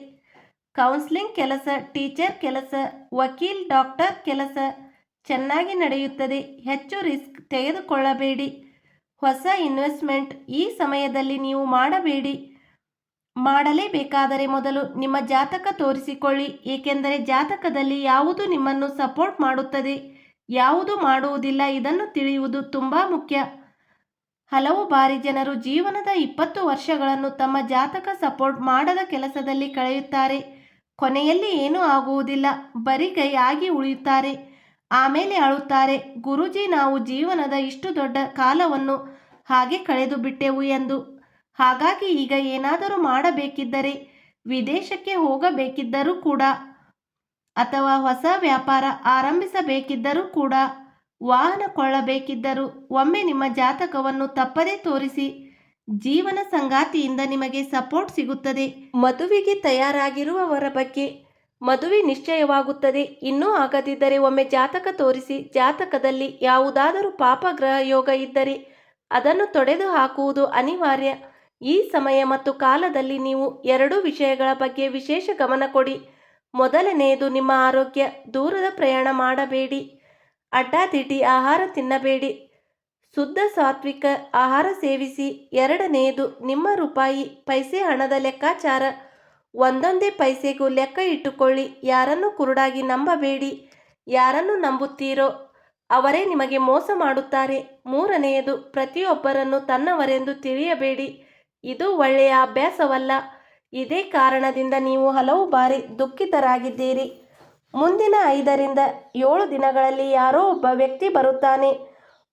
Speaker 1: ಕೌನ್ಸಿಲಿಂಗ್ ಕೆಲಸ, ಟೀಚರ್ ಕೆಲಸ, ವಕೀಲ್, ಡಾಕ್ಟರ್ ಕೆಲಸ ಚೆನ್ನಾಗಿ ನಡೆಯುತ್ತದೆ. ಹೆಚ್ಚು ರಿಸ್ಕ್ ತೆಗೆದುಕೊಳ್ಳಬೇಡಿ. ಹೊಸ ಇನ್ವೆಸ್ಟ್ಮೆಂಟ್ ಈ ಸಮಯದಲ್ಲಿ ನೀವು ಮಾಡಬೇಡಿ. ಮಾಡಲೇಬೇಕಾದರೆ ಮೊದಲು ನಿಮ್ಮ ಜಾತಕ ತೋರಿಸಿಕೊಳ್ಳಿ. ಏಕೆಂದರೆ ಜಾತಕದಲ್ಲಿ ಯಾವುದು ನಿಮ್ಮನ್ನು ಸಪೋರ್ಟ್ ಮಾಡುತ್ತದೆ, ಯಾವುದು ಮಾಡುವುದಿಲ್ಲ, ಇದನ್ನು ತಿಳಿಯುವುದು ತುಂಬ ಮುಖ್ಯ. ಹಲವು ಬಾರಿ ಜನರು ಜೀವನದ 20 ವರ್ಷಗಳನ್ನು ತಮ್ಮ ಜಾತಕ ಸಪೋರ್ಟ್ ಮಾಡದ ಕೆಲಸದಲ್ಲಿ ಕಳೆಯುತ್ತಾರೆ. ಕೊನೆಯಲ್ಲಿ ಏನೂ ಆಗುವುದಿಲ್ಲ, ಬರಿಗೈ ಆಗಿ ಉಳಿಯುತ್ತಾರೆ. ಆಮೇಲೆ ಅಳುತ್ತಾರೆ, ಗುರೂಜಿ, ನಾವು ಜೀವನದ ಇಷ್ಟು ದೊಡ್ಡ ಕಾಲವನ್ನು ಹಾಗೆ ಕಳೆದು ಬಿಟ್ಟೆವು ಎಂದು. ಹಾಗಾಗಿ ಈಗ ಏನಾದರೂ ಮಾಡಬೇಕಿದ್ದರೆ, ವಿದೇಶಕ್ಕೆ ಹೋಗಬೇಕಿದ್ದರೂ ಕೂಡ, ಅಥವಾ ಹೊಸ ವ್ಯಾಪಾರ ಆರಂಭಿಸಬೇಕಿದ್ದರೂ ಕೂಡ, ವಾಹನ ಕೊಳ್ಳಬೇಕಿದ್ದರೂ ಒಮ್ಮೆ ನಿಮ್ಮ ಜಾತಕವನ್ನು ತಪ್ಪದೇ ತೋರಿಸಿ. ಜೀವನ ಸಂಗಾತಿಯಿಂದ ನಿಮಗೆ ಸಪೋರ್ಟ್ ಸಿಗುತ್ತದೆ. ಮದುವೆಗೆ ತಯಾರಾಗಿರುವವರ ಬಗ್ಗೆ ಮದುವೆ ನಿಶ್ಚಯವಾಗುತ್ತದೆ. ಇನ್ನೂ ಆಗದಿದ್ದರೆ ಒಮ್ಮೆ ಜಾತಕ ತೋರಿಸಿ. ಜಾತಕದಲ್ಲಿ ಯಾವುದಾದರೂ ಪಾಪಗ್ರಹ ಯೋಗ ಇದ್ದರೆ ಅದನ್ನು ತೊಡೆದು ಹಾಕುವುದು ಅನಿವಾರ್ಯ. ಈ ಸಮಯ ಮತ್ತು ಕಾಲದಲ್ಲಿ ನೀವು ಎರಡೂ ವಿಷಯಗಳ ಬಗ್ಗೆ ವಿಶೇಷ ಗಮನ ಕೊಡಿ. ಮೊದಲನೆಯದು ನಿಮ್ಮ ಆರೋಗ್ಯ. ದೂರದ ಪ್ರಯಾಣ ಮಾಡಬೇಡಿ. ಅಡ್ಡಾದಿಡ್ಡಿ ಆಹಾರ ತಿನ್ನಬೇಡಿ. ಶುದ್ಧ ಸಾತ್ವಿಕ ಆಹಾರ ಸೇವಿಸಿ. ಎರಡನೆಯದು ನಿಮ್ಮ ರೂಪಾಯಿ ಪೈಸೆ ಹಣದ ಲೆಕ್ಕಾಚಾರ. ಒಂದೊಂದೇ ಪೈಸೆಗೂ ಲೆಕ್ಕ ಇಟ್ಟುಕೊಳ್ಳಿ. ಯಾರನ್ನು ಕುರುಡಾಗಿ ನಂಬಬೇಡಿ. ಯಾರನ್ನು ನಂಬುತ್ತೀರೋ ಅವರೇ ನಿಮಗೆ ಮೋಸ ಮಾಡುತ್ತಾರೆ. ಮೂರನೆಯದು ಪ್ರತಿಯೊಬ್ಬರನ್ನು ತನ್ನವರೆಂದು ತಿಳಿಯಬೇಡಿ. ಇದು ಒಳ್ಳೆಯ ಅಭ್ಯಾಸವಲ್ಲ. ಇದೇ ಕಾರಣದಿಂದ ನೀವು ಹಲವು ಬಾರಿ ದುಃಖಿತರಾಗಿದ್ದೀರಿ. ಮುಂದಿನ 5 ರಿಂದ 7 ದಿನಗಳಲ್ಲಿ ಯಾರೋ ಒಬ್ಬ ವ್ಯಕ್ತಿ ಬರುತ್ತಾನೆ.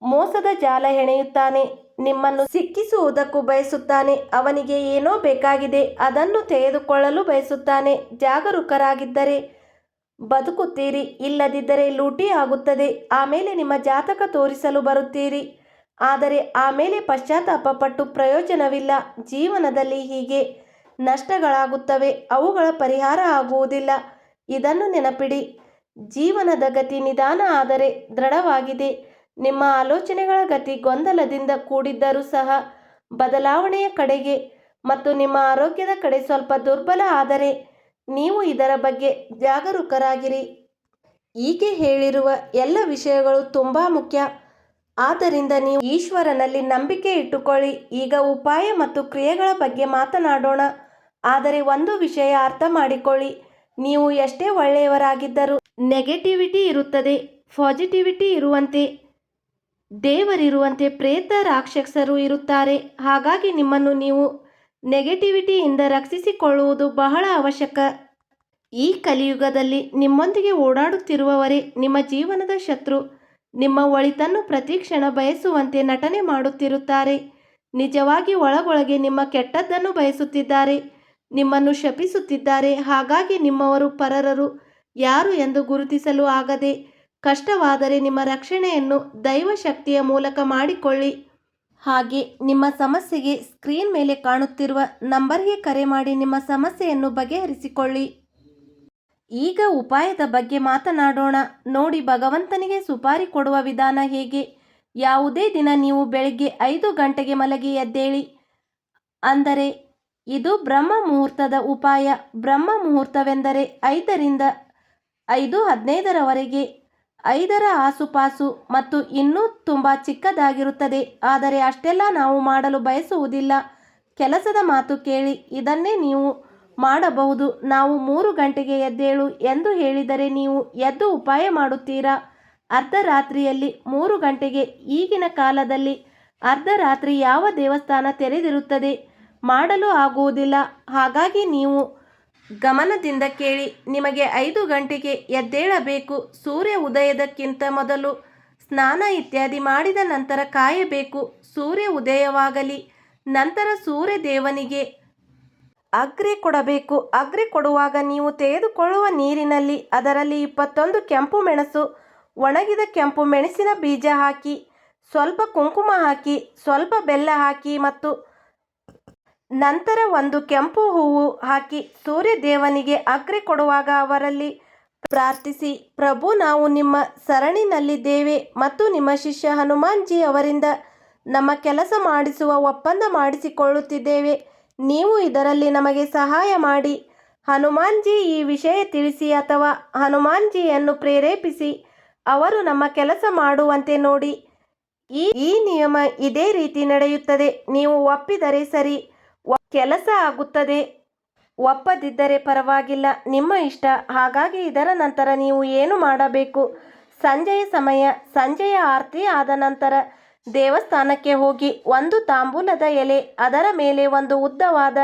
Speaker 1: ಮೋಸದ ಜಾಲ ಹೆಣೆಯುತ್ತಾನೆ. ನಿಮ್ಮನ್ನು ಸಿಕ್ಕಿಸುವುದಕ್ಕೂ ಬಯಸುತ್ತಾನೆ. ಅವನಿಗೆ ಏನೋ ಬೇಕಾಗಿದೆ, ಅದನ್ನು ತೆಗೆದುಕೊಳ್ಳಲು ಬಯಸುತ್ತಾನೆ. ಜಾಗರೂಕರಾಗಿದ್ದರೆ ಬದುಕುತ್ತೀರಿ, ಇಲ್ಲದಿದ್ದರೆ ಲೂಟಿ ಆಗುತ್ತದೆ. ಆಮೇಲೆ ನಿಮ್ಮ ಜಾತಕ ತೋರಿಸಲು ಬರುತ್ತೀರಿ. ಆದರೆ ಆಮೇಲೆ ಪಶ್ಚಾತ್ತಾಪ ಪಟ್ಟು ಪ್ರಯೋಜನವಿಲ್ಲ. ಜೀವನದಲ್ಲಿ ಹೀಗೆ ನಷ್ಟಗಳಾಗುತ್ತವೆ. ಅವುಗಳ ಪರಿಹಾರ ಆಗುವುದಿಲ್ಲ. ಇದನ್ನು ನೆನಪಿಡಿ. ಜೀವನದ ಗತಿ ನಿಧಾನ ಆದರೆ ದೃಢವಾಗಿದೆ. ನಿಮ್ಮ ಆಲೋಚನೆಗಳ ಗತಿ ಗೊಂದಲದಿಂದ ಕೂಡಿದ್ದರೂ ಸಹ ಬದಲಾವಣೆಯ ಕಡೆಗೆ ಮತ್ತು ನಿಮ್ಮ ಆರೋಗ್ಯದ ಕಡೆ ಸ್ವಲ್ಪ ದುರ್ಬಲ. ಆದರೆ ನೀವು ಇದರ ಬಗ್ಗೆ ಜಾಗರೂಕರಾಗಿರಿ. ಹೀಗೆ ಹೇಳಿರುವ ಎಲ್ಲ ವಿಷಯಗಳು ತುಂಬ ಮುಖ್ಯ. ಆದ್ದರಿಂದ ನೀವು ಈಶ್ವರನಲ್ಲಿ ನಂಬಿಕೆ ಇಟ್ಟುಕೊಳ್ಳಿ. ಈಗ ಉಪಾಯ ಮತ್ತು ಕ್ರಿಯೆಗಳ ಬಗ್ಗೆ ಮಾತನಾಡೋಣ. ಆದರೆ ಒಂದು ವಿಷಯ ಅರ್ಥ ಮಾಡಿಕೊಳ್ಳಿ. ನೀವು ಎಷ್ಟೇ ಒಳ್ಳೆಯವರಾಗಿದ್ದರೂ ನೆಗೆಟಿವಿಟಿ ಇರುತ್ತದೆ. ಪಾಸಿಟಿವಿಟಿ ಇರುವಂತೆ ದೇವರಿರುವಂತೆ ಪ್ರೇತ ರಾಕ್ಷಸರು ಇರುತ್ತಾರೆ. ಹಾಗಾಗಿ ನಿಮ್ಮನ್ನು ನೀವು ನೆಗೆಟಿವಿಟಿಯಿಂದ ರಕ್ಷಿಸಿಕೊಳ್ಳುವುದು ಬಹಳ ಅವಶ್ಯಕ. ಈ ಕಲಿಯುಗದಲ್ಲಿ ನಿಮ್ಮೊಂದಿಗೆ ಓಡಾಡುತ್ತಿರುವವರೇ ನಿಮ್ಮ ಜೀವನದ ಶತ್ರು. ನಿಮ್ಮ ಒಳಿತನ್ನು ಪ್ರತಿಕ್ಷಣ ಬಯಸುವಂತೆ ನಟನೆ ಮಾಡುತ್ತಿರುತ್ತಾರೆ. ನಿಜವಾಗಿ ಒಳಗೊಳಗೆ ನಿಮ್ಮ ಕೆಟ್ಟದ್ದನ್ನು ಬಯಸುತ್ತಿದ್ದಾರೆ. ನಿಮ್ಮನ್ನು ಶಪಿಸುತ್ತಿದ್ದಾರೆ. ಹಾಗಾಗಿ ನಿಮ್ಮವರು ಪರರು ಯಾರು ಎಂದು ಗುರುತಿಸಲು ಆಗದೆ ಕಷ್ಟವಾದರೆ ನಿಮ್ಮ ರಕ್ಷಣೆಯನ್ನು ದೈವ ಶಕ್ತಿಯ ಮೂಲಕ ಮಾಡಿಕೊಳ್ಳಿ. ಹಾಗೆ ನಿಮ್ಮ ಸಮಸ್ಯೆಗೆ ಸ್ಕ್ರೀನ್ ಮೇಲೆ ಕಾಣುತ್ತಿರುವ ನಂಬರ್ಗೆ ಕರೆ ಮಾಡಿ ನಿಮ್ಮ ಸಮಸ್ಯೆಯನ್ನು ಬಗೆಹರಿಸಿಕೊಳ್ಳಿ. ಈಗ ಉಪಾಯದ ಬಗ್ಗೆ ಮಾತನಾಡೋಣ. ನೋಡಿ, ಭಗವಂತನಿಗೆ ಸುಪಾರಿ ಕೊಡುವ ವಿಧಾನ ಹೇಗೆ. ಯಾವುದೇ ದಿನ ನೀವು ಬೆಳಿಗ್ಗೆ 5 ಗಂಟೆಗೆ ಮಲಗಿ ಎದ್ದೇಳಿ. ಅಂದರೆ ಇದು ಬ್ರಹ್ಮ ಮುಹೂರ್ತದ ಉಪಾಯ. ಬ್ರಹ್ಮ ಮುಹೂರ್ತವೆಂದರೆ 5 ರಿಂದ 5:15 5ರ ಆಸುಪಾಸು ಮತ್ತು ಇನ್ನೂ ತುಂಬ ಚಿಕ್ಕದಾಗಿರುತ್ತದೆ. ಆದರೆ ಅಷ್ಟೆಲ್ಲ ನಾವು ಮಾಡಲು ಬಯಸುವುದಿಲ್ಲ. ಕೆಲಸದ ಮಾತು ಕೇಳಿ. ಇದನ್ನೇ ನೀವು ಮಾಡಬಹುದು. ನಾವು 3 ಗಂಟೆಗೆ ಎದ್ದೇಳು ಎಂದು ಹೇಳಿದರೆ ನೀವು ಎದ್ದು ಉಪಾಯ ಮಾಡುತ್ತೀರಾ? ಅರ್ಧರಾತ್ರಿಯಲ್ಲಿ 3 ಗಂಟೆಗೆ? ಈಗಿನ ಕಾಲದಲ್ಲಿ ಅರ್ಧರಾತ್ರಿ ಯಾವ ದೇವಸ್ಥಾನ ತೆರೆದಿರುತ್ತದೆ? ಮಾಡಲು ಆಗುವುದಿಲ್ಲ. ಹಾಗಾಗಿ ನೀವು ಗಮನದಿಂದ ಕೇಳಿ. ನಿಮಗೆ 5 ಗಂಟೆಗೆ ಎದ್ದೇಳಬೇಕು. ಸೂರ್ಯ ಉದಯದಕ್ಕಿಂತ ಮೊದಲು ಸ್ನಾನ ಇತ್ಯಾದಿ ಮಾಡಿದ ನಂತರ ಕಾಯಬೇಕು. ಸೂರ್ಯ ಉದಯವಾಗಲಿ ನಂತರ ಸೂರ್ಯ ದೇವನಿಗೆ ಅಗ್ರೆ ಕೊಡಬೇಕು. ಅಗ್ರೆ ಕೊಡುವಾಗ ನೀವು ತೆಗೆದುಕೊಳ್ಳುವ ನೀರಿನಲ್ಲಿ ಅದರಲ್ಲಿ 21 ಕೆಂಪು ಮೆಣಸು, ಒಣಗಿದ ಕೆಂಪು ಮೆಣಸಿನ ಬೀಜ ಹಾಕಿ, ಸ್ವಲ್ಪ ಕುಂಕುಮ ಹಾಕಿ, ಸ್ವಲ್ಪ ಬೆಲ್ಲ ಹಾಕಿ ಮತ್ತು ನಂತರ 1 ಕೆಂಪು ಹೂವು ಹಾಕಿ ಸೂರ್ಯ ದೇವನಿಗೆ ಅಗ್ರೆ ಕೊಡುವಾಗ ಅವರಲ್ಲಿ ಪ್ರಾರ್ಥಿಸಿ, ಪ್ರಭು, ನಾವು ನಿಮ್ಮ ಸರಣಿನಲ್ಲಿದ್ದೇವೆ ಮತ್ತು ನಿಮ್ಮ ಶಿಷ್ಯ ಹನುಮಾನ್ಜಿ ಅವರಿಂದ ನಮ್ಮ ಕೆಲಸ ಮಾಡಿಸುವ ಒಪ್ಪಂದ ಮಾಡಿಸಿಕೊಳ್ಳುತ್ತಿದ್ದೇವೆ. ನೀವು ಇದರಲ್ಲಿ ನಮಗೆ ಸಹಾಯ ಮಾಡಿ. ಹನುಮಾನ್ಜಿ ಈ ವಿಷಯ ತಿಳಿಸಿ ಅಥವಾ ಹನುಮಾನ್ಜಿಯನ್ನು ಪ್ರೇರೇಪಿಸಿ ಅವರು ನಮ್ಮ ಕೆಲಸ ಮಾಡುವಂತೆ ನೋಡಿ. ಈ ನಿಯಮ ಇದೇ ರೀತಿ ನಡೆಯುತ್ತದೆ. ನೀವು ಒಪ್ಪಿದರೆ ಸರಿ, ಕೆಲಸ ಆಗುತ್ತದೆ. ಒಪ್ಪದಿದ್ದರೆ ಪರವಾಗಿಲ್ಲ, ನಿಮ್ಮ ಇಷ್ಟ. ಹಾಗಾಗಿ ಇದರ ನಂತರ ನೀವು ಏನು ಮಾಡಬೇಕು? ಸಂಜೆಯ ಸಮಯ, ಸಂಜೆಯ ಆರತಿ ಆದ ನಂತರ ದೇವಸ್ಥಾನಕ್ಕೆ ಹೋಗಿ 1 ತಾಂಬೂಲದ ಎಲೆ, ಅದರ ಮೇಲೆ 1 ಉದ್ದವಾದ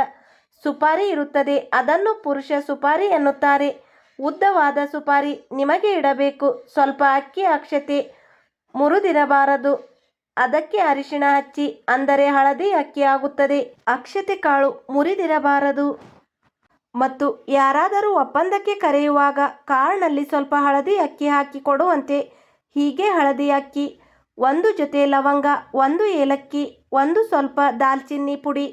Speaker 1: ಸುಪಾರಿ ಇರುತ್ತದೆ. ಅದನ್ನು ಪುರುಷ ಸುಪಾರಿ ಎನ್ನುತ್ತಾರೆ. ಉದ್ದವಾದ ಸುಪಾರಿ ನಿಮಗೆ ಇಡಬೇಕು. ಸ್ವಲ್ಪ ಅಕ್ಕಿ ಅಕ್ಷತೆ ಮುರಿದಿರಬಾರದು. ಅದಕ್ಕೆ ಅರಿಶಿಣ ಹಚ್ಚಿ, ಅಂದರೆ ಹಳದಿ ಅಕ್ಕಿ ಆಗುತ್ತದೆ. ಅಕ್ಷತೆ ಕಾಳು ಮುರಿದಿರಬಾರದು. ಮತ್ತು ಯಾರಾದರೂ ಒಪ್ಪಂದಕ್ಕೆ ಕರೆಯುವಾಗ ಕಾಳಿನಲ್ಲಿ ಸ್ವಲ್ಪ ಹಳದಿ ಅಕ್ಕಿ ಹಾಕಿ ಕೊಡುವಂತೆ. ಹೀಗೆ ಹಳದಿ ಅಕ್ಕಿ, 1 ಜೊತೆ ಲವಂಗ, 1 ಏಲಕ್ಕಿ, 1 ಸ್ವಲ್ಪ ದಾಲ್ಚಿನ್ನಿ ಪುಡಿ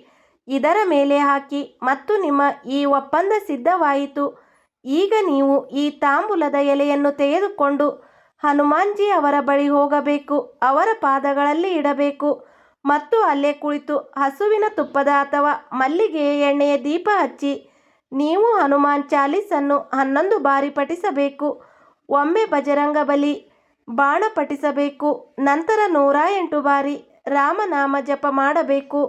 Speaker 1: ಇದರ ಮೇಲೆ ಹಾಕಿ ಮತ್ತು ನಿಮ್ಮ ಈ ಒಪ್ಪಂದ ಸಿದ್ಧವಾಯಿತು ಈಗ ನೀವು ಈ ತಾಂಬೂಲದ ಎಲೆಯನ್ನು ತೆಗೆದುಕೊಂಡು ಹನುಮಾನ್ಜಿ ಅವರ ಬಳಿ ಹೋಗಬೇಕು. ಅವರ ಪಾದಗಳಲ್ಲಿ ಇಡಬೇಕು ಮತ್ತು ಅಲ್ಲೇ ಕುಳಿತು ಹಸುವಿನ ತುಪ್ಪದ ಅಥವಾ ಮಲ್ಲಿಗೆಯ ಎಣ್ಣೆಯ ದೀಪ ಹಚ್ಚಿ ನೀವು ಹನುಮಾನ್ ಚಾಲೀಸನ್ನು 11 ಬಾರಿ ಪಠಿಸಬೇಕು. ಒಮ್ಮೆ ಬಜರಂಗ ಬಲಿ ಬಾಣ ಪಠಿಸಬೇಕು. ನಂತರ 108 ಬಾರಿ ರಾಮನಾಮ ಜಪ ಮಾಡಬೇಕು.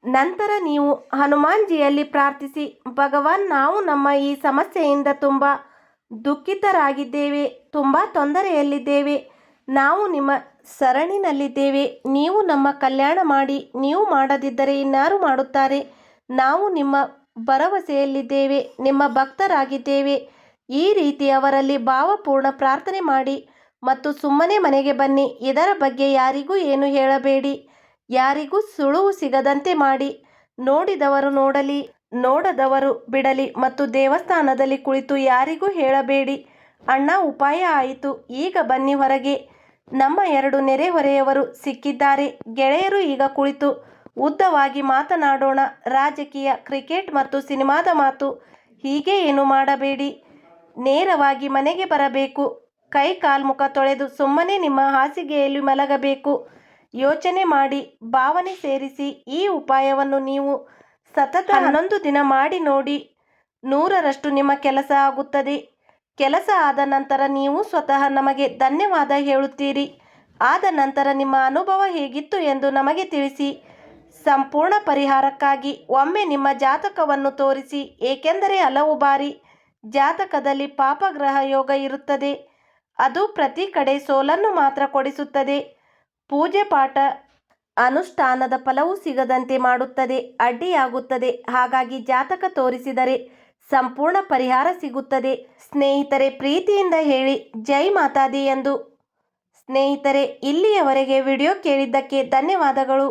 Speaker 1: ನಂತರ ನೀವು ಹನುಮಾನ್ಜಿಯಲ್ಲಿ ಪ್ರಾರ್ಥಿಸಿ, ಭಗವಾನ್, ನಾವು ನಮ್ಮ ಈ ಸಮಸ್ಯೆಯಿಂದ ತುಂಬ ದುಃಖಿತರಾಗಿದ್ದೇವೆ, ತುಂಬ ತೊಂದರೆಯಲ್ಲಿದ್ದೇವೆ. ನಾವು ನಿಮ್ಮ ಶರಣಿನಲ್ಲಿದ್ದೇವೆ. ನೀವು ನಮ್ಮ ಕಲ್ಯಾಣ ಮಾಡಿ. ನೀವು ಮಾಡದಿದ್ದರೆ ಇನ್ನಾರು ಮಾಡುತ್ತಾರೆ. ನಾವು ನಿಮ್ಮ ಭರವಸೆಯಲ್ಲಿದ್ದೇವೆ, ನಿಮ್ಮ ಭಕ್ತರಾಗಿದ್ದೇವೆ. ಈ ರೀತಿ ಅವರಲ್ಲಿ ಭಾವಪೂರ್ಣ ಪ್ರಾರ್ಥನೆ ಮಾಡಿ ಮತ್ತು ಸುಮ್ಮನೆ ಮನೆಗೆ ಬನ್ನಿ. ಇದರ ಬಗ್ಗೆ ಯಾರಿಗೂ ಏನು ಹೇಳಬೇಡಿ. ಯಾರಿಗೂ ಸುಳುವು ಸಿಗದಂತೆ ಮಾಡಿ. ನೋಡಿದವರು ನೋಡಲಿ, ನೋಡದವರು ಬಿಡಲಿ ಮತ್ತು ದೇವಸ್ಥಾನದಲ್ಲಿ ಕುಳಿತು ಯಾರಿಗೂ ಹೇಳಬೇಡಿ. ಅಣ್ಣ, ಉಪಾಯ ಆಯಿತು. ಈಗ ಬನ್ನಿ ಹೊರಗೆ. ನಮ್ಮ 2 ನೆರೆಹೊರೆಯವರು ಸಿಕ್ಕಿದ್ದಾರೆ. ಗೆಳೆಯರು, ಈಗ ಕುಳಿತು ಉದ್ದವಾಗಿ ಮಾತನಾಡೋಣ. ರಾಜಕೀಯ, ಕ್ರಿಕೆಟ್ ಮತ್ತು ಸಿನಿಮಾದ ಮಾತು ಹೀಗೆ ಏನು ಮಾಡಬೇಡಿ. ನೇರವಾಗಿ ಮನೆಗೆ ಬರಬೇಕು. ಕೈ ಕಾಲು ಮುಖ ತೊಳೆದು ಸುಮ್ಮನೆ ನಿಮ್ಮ ಹಾಸಿಗೆಯಲ್ಲಿ ಮಲಗಬೇಕು. ಯೋಚನೆ ಮಾಡಿ, ಭಾವನೆ ಸೇರಿಸಿ. ಈ ಉಪಾಯವನ್ನು ನೀವು ಸತತ 11 ದಿನ ಮಾಡಿ ನೋಡಿ. 100ರಷ್ಟು ನಿಮ್ಮ ಕೆಲಸ ಆಗುತ್ತದೆ. ಕೆಲಸ ಆದ ನಂತರ ನೀವು ಸ್ವತಃ ನಮಗೆ ಧನ್ಯವಾದ ಹೇಳುತ್ತೀರಿ. ಆದ ನಂತರ ನಿಮ್ಮ ಅನುಭವ ಹೇಗಿತ್ತು ಎಂದು ನಮಗೆ ತಿಳಿಸಿ. ಸಂಪೂರ್ಣ ಪರಿಹಾರಕ್ಕಾಗಿ ಒಮ್ಮೆ ನಿಮ್ಮ ಜಾತಕವನ್ನು ತೋರಿಸಿ. ಏಕೆಂದರೆ ಹಲವು ಬಾರಿ ಜಾತಕದಲ್ಲಿ ಪಾಪಗ್ರಹ ಯೋಗ ಇರುತ್ತದೆ. ಅದು ಪ್ರತಿ ಕಡೆ ಸೋಲನ್ನು ಮಾತ್ರ ಕೊಡಿಸುತ್ತದೆ. ಪೂಜೆ ಪಾಠ ಅನುಷ್ಠಾನದ ಫಲವೂ ಸಿಗದಂತೆ ಮಾಡುತ್ತದೆ, ಅಡ್ಡಿಯಾಗುತ್ತದೆ. ಹಾಗಾಗಿ ಜಾತಕ ತೋರಿಸಿದರೆ ಸಂಪೂರ್ಣ ಪರಿಹಾರ ಸಿಗುತ್ತದೆ. ಸ್ನೇಹಿತರೆ, ಪ್ರೀತಿಯಿಂದ ಹೇಳಿ ಜೈ ಮಾತಾದಿ ಎಂದು. ಸ್ನೇಹಿತರೆ, ಇಲ್ಲಿಯವರೆಗೆ ವಿಡಿಯೋ ಕೇಳಿದ್ದಕ್ಕೆ ಧನ್ಯವಾದಗಳು.